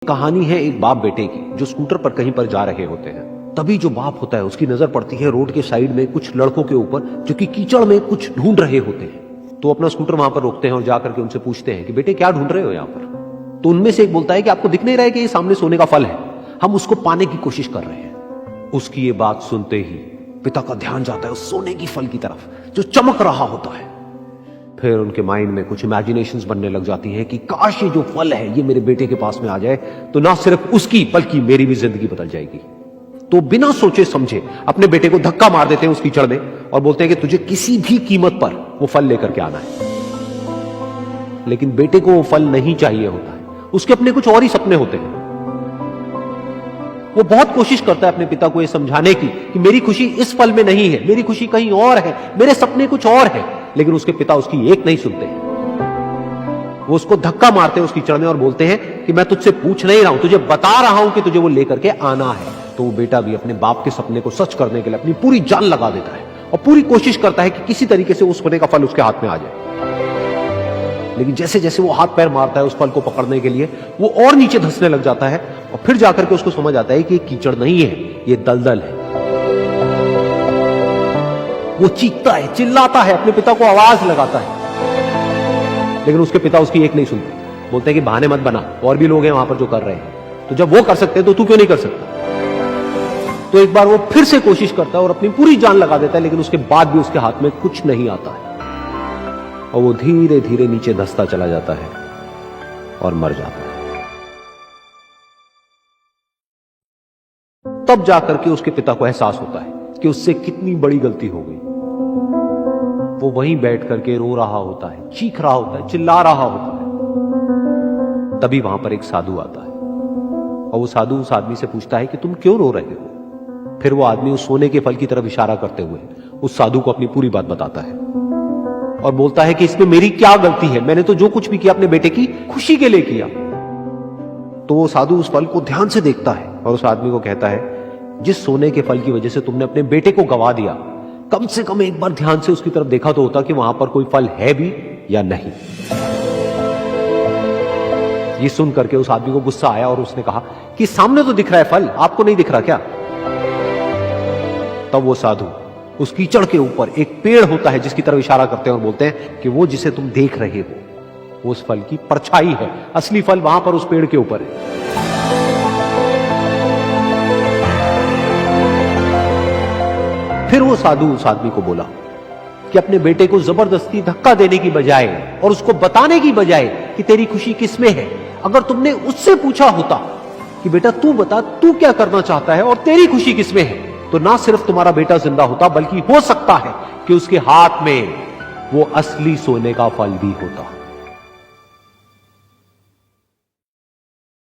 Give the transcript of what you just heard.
कहानी है एक बाप बेटे की जो स्कूटर पर कहीं पर जा रहे होते हैं। तभी जो बाप होता है उसकी नजर पड़ती है रोड के साइड में कुछ लड़कों के ऊपर जो कि कीचड़ में कुछ ढूंढ रहे होते हैं। तो अपना स्कूटर वहां पर रोकते हैं और जाकर के उनसे पूछते हैं कि बेटे क्या ढूंढ रहे हो यहाँ पर। तो उनमें से एक बोलता है कि आपको दिख नहीं रहा है कि ये सामने सोने का फल है, हम उसको पाने की कोशिश कर रहे हैं। उसकी ये बात सुनते ही पिता का ध्यान जाता है उस सोने की फल की तरफ जो चमक रहा होता है। फिर उनके माइंड में कुछ इमेजिनेशंस बनने लग जाती हैं कि काश ये जो फल है ये मेरे बेटे के पास में आ जाए तो ना सिर्फ उसकी बल्कि मेरी भी जिंदगी बदल जाएगी। तो बिना सोचे समझे अपने बेटे को धक्का मार देते हैं उस कीचड़ में और बोलते हैं कि तुझे किसी भी कीमत पर वो फल लेकर के आना है। लेकिन बेटे को वो फल नहीं चाहिए होता है, उसके अपने कुछ और ही सपने होते हैं। वो बहुत कोशिश करता है अपने पिता को ये समझाने की कि मेरी खुशी इस फल में नहीं है, मेरी खुशी कहीं और है, मेरे सपने कुछ और है। लेकिन उसके पिता उसकी एक नहीं सुनते हैं। वो उसको धक्का मारते हैं उस कीचड़ में और बोलते हैं कि मैं तुझसे पूछ नहीं रहा हूं, तुझे बता रहा हूं कि तुझे वो लेकर के आना है। तो वो बेटा भी अपने बाप के सपने को सच करने के लिए अपनी पूरी जान लगा देता है और पूरी कोशिश करता है कि किसी तरीके से उस सोने का फल उसके हाथ में आ जाए। लेकिन जैसे जैसे वो हाथ पैर मारता है उस फल को पकड़ने के लिए, वो और नीचे धंसने लग जाता है और फिर जाकर के उसको समझ आता है कि ये कीचड़ नहीं है, ये दलदल है। वो चीखता है, चिल्लाता है, अपने पिता को आवाज लगाता है, लेकिन उसके पिता उसकी एक नहीं सुनते। बोलते हैं कि बहाने मत बना, और भी लोग हैं वहां पर जो कर रहे हैं, तो जब वो कर सकते हैं तो तू क्यों नहीं कर सकता। तो एक बार वो फिर से कोशिश करता है और अपनी पूरी जान लगा देता है, लेकिन उसके बाद भी उसके हाथ में कुछ नहीं आता है और वो धीरे धीरे नीचे धंसता चला जाता है और मर जाता है। तब जाकर के उसके पिता को एहसास होता है कि उससे कितनी बड़ी गलती हो गई। वो वहीं बैठ करके रो रहा होता है, चीख रहा होता है, चिल्ला रहा होता है। तभी वहां पर एक साधु आता है और वो साधु उस आदमी से पूछता है कि तुम क्यों रो रहे हो। फिर वो आदमी उस सोने के फल की तरफ इशारा करते हुए उस साधु को अपनी पूरी बात बताता है और बोलता है कि इसमें मेरी क्या गलती है, मैंने तो जो कुछ भी किया अपने बेटे की खुशी के लिए किया। तो वो साधु उस फल को ध्यान से देखता है और उस आदमी को कहता है, जिस सोने के फल की वजह से तुमने अपने बेटे को गवा दिया, कम से कम एक बार ध्यान से उसकी तरफ देखा तो होता कि वहां पर कोई फल है भी या नहीं। ये सुन करके उस आदमी को गुस्सा आया और उसने कहा कि सामने तो दिख रहा है फल, आपको नहीं दिख रहा क्या। तब वो साधु उस कीचड़ के ऊपर एक पेड़ होता है जिसकी तरफ इशारा करते हैं और बोलते हैं कि वो जिसे तुम देख रहे हो वो उस फल की परछाई है, असली फल वहां पर उस पेड़ के ऊपर है। फिर वो साधु उस आदमी को बोला कि अपने बेटे को जबरदस्ती धक्का देने की बजाय और उसको बताने की बजाय कि तेरी खुशी किसमें है, अगर तुमने उससे पूछा होता कि बेटा तू बता तू क्या करना चाहता है और तेरी खुशी किसमें है, तो ना सिर्फ तुम्हारा बेटा जिंदा होता बल्कि हो सकता है कि उसके हाथ में वो असली सोने का फल भी होता।